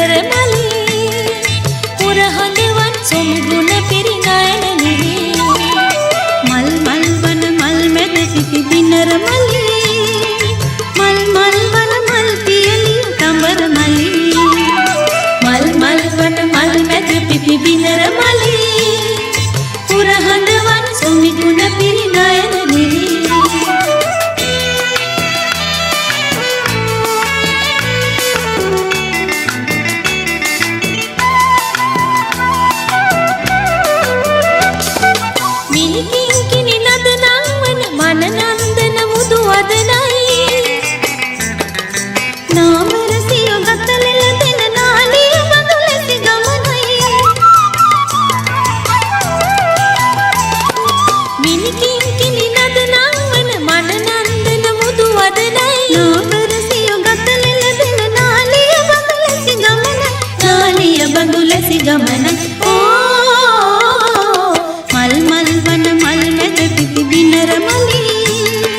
බිනර මලේ පුරහඳවන් සොම්ගුණ පිරිනයන නිරේ මල් මල් වන මල් මැද පිපි බිනර මලේ මල් මල් වන මල් පියලි තඹර මලේ මල් මල් වන මල් මැද පිපි බිනර මලේ පුරහඳවන් සොම්ගුණ පිරිනයන නිරේ ගමන මල් මල් වන මල් මැද පිපි බිනර මලේ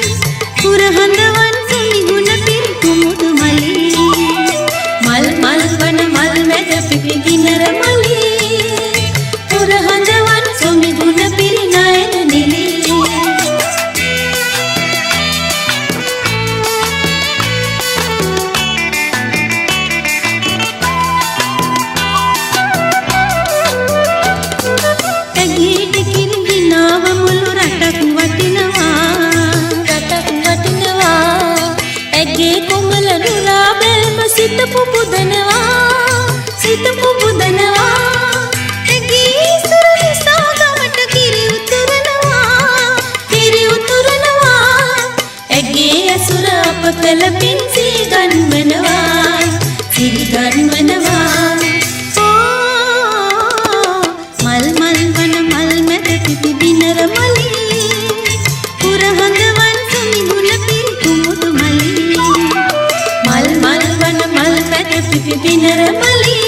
පුරහඳවන් සොමිගුණ පිරි කුමුදු මලේ මල් මල් වන මල් මැද පිපි බිනර මලේ පුරහඳවන් සොමිගුණ පිරි නයන නිලේ සිත පුබුදනවා ඇගේ සුර නිසා ගමට කිරි උතුරනවා ඇගේ අසුර අප කළ පින් සිහි ගන්වනවා මල් මල් වන මල් මැද පිපි බිනර මලේ පුරහඳවන් සොමිගුණ පිරි කුමුදු මලේ මල් මල් වන මල් මැද පිපි බිනර මලේ